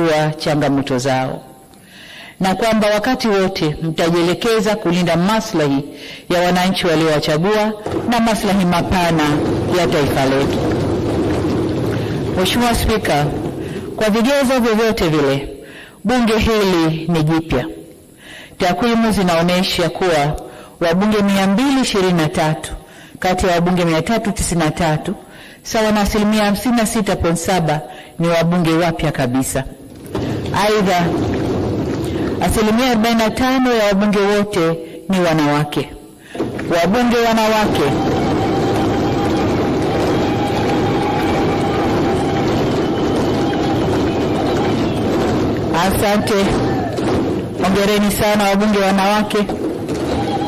kutatua changamoto zao, na kwamba wakati wote mtajielekeza kulinda maslahi ya wananchi waliowachagua na maslahi mapana ya taifa letu. Mheshimiwa Spika, kwa vigezo vyovyote vile, bunge hili ni jipya. Takwimu zinaonyesha kuwa wabunge 223 kati ya wabunge 393 sawa na 56.7% ni wabunge wapya kabisa. Aidha, 45% ya wabunge wote ni wanawake. Wabunge wanawake asante, hongereni sana wabunge wanawake.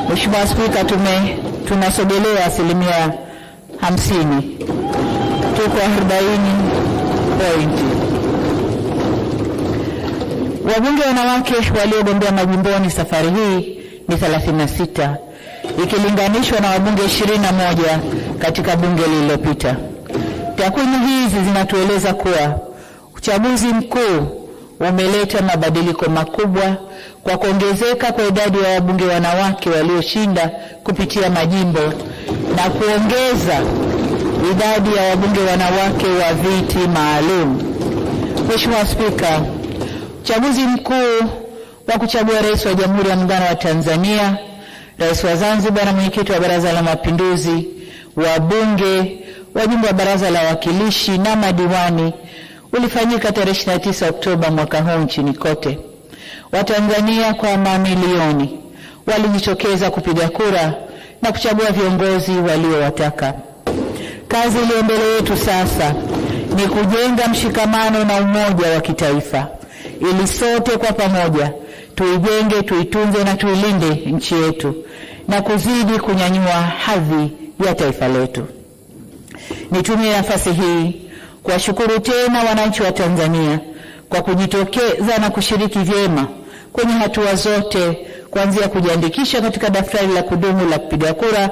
Mheshimiwa Spika, tunasogelea 50%. Tuko 40 point. Wabunge wanawake waliogombea majimboni safari hii ni 36 ikilinganishwa na wabunge 21 katika bunge lililopita. Takwimu hizi zinatueleza kuwa uchaguzi mkuu umeleta mabadiliko makubwa kwa kuongezeka kwa idadi ya wabunge wanawake walioshinda kupitia majimbo na kuongeza idadi ya wabunge wanawake wa viti maalum. Mheshimiwa Spika, uchaguzi mkuu wa kuchagua rais wa Jamhuri ya Muungano wa Tanzania, rais wa Zanzibar na mwenyekiti wa Baraza la Mapinduzi, wabunge, wajumbe wa Baraza la Wawakilishi na madiwani ulifanyika tarehe 29 Oktoba mwaka huu nchini kote. Watanzania kwa mamilioni walijitokeza kupiga kura na kuchagua viongozi waliowataka. Kazi iliyo mbele yetu sasa ni kujenga mshikamano na umoja wa kitaifa ili sote kwa pamoja tuijenge, tuitunze na tuilinde nchi yetu na kuzidi kunyanyua hadhi ya taifa letu. Nitumie nafasi hii kuwashukuru tena wananchi wa Tanzania kwa kujitokeza na kushiriki vyema kwenye hatua zote, kuanzia kujiandikisha katika daftari la kudumu la kupiga kura,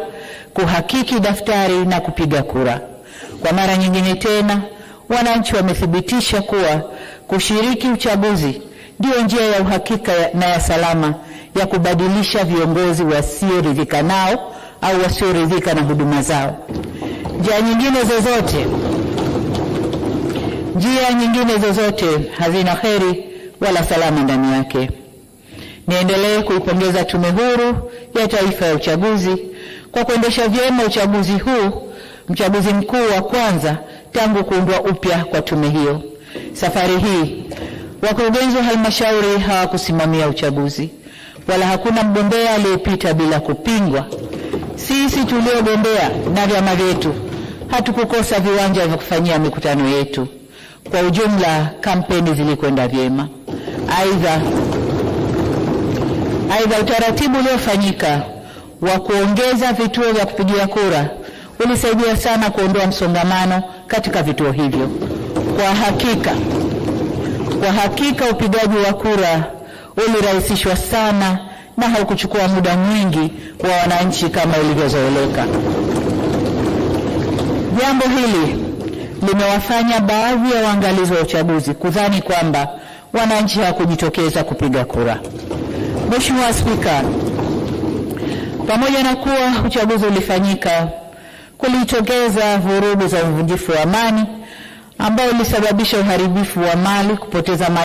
kuhakiki daftari na kupiga kura. Kwa mara nyingine tena, wananchi wamethibitisha kuwa kushiriki uchaguzi ndio njia ya uhakika na ya salama ya kubadilisha viongozi wasioridhika nao au wasioridhika na huduma zao. Njia nyingine zozote hazina kheri wala salama ndani yake. Niendelee kuipongeza Tume Huru ya Taifa ya Uchaguzi kwa kuendesha vyema uchaguzi huu, mchaguzi mkuu wa kwanza tangu kuundwa upya kwa tume hiyo. Safari hii wakurugenzi wa halmashauri hawakusimamia uchaguzi, wala hakuna mgombea aliyepita bila kupingwa. Sisi tuliogombea na vyama vyetu hatukukosa viwanja vya kufanyia mikutano yetu. Kwa ujumla, kampeni zilikwenda vyema. Aidha, utaratibu uliofanyika wa kuongeza vituo vya kupigia kura ulisaidia sana kuondoa msongamano katika vituo hivyo. Kwa hakika upigaji wa kura ulirahisishwa sana na haukuchukua muda mwingi wa wananchi kama ilivyozoeleka. Jambo hili limewafanya baadhi ya waangalizi wa uchaguzi kudhani kwamba wananchi hawakujitokeza kupiga kura. Mheshimiwa Spika, pamoja na kuwa uchaguzi ulifanyika, kulitokeza vurugu za uvunjifu wa amani ambao ulisababisha uharibifu wa mali, kupoteza mali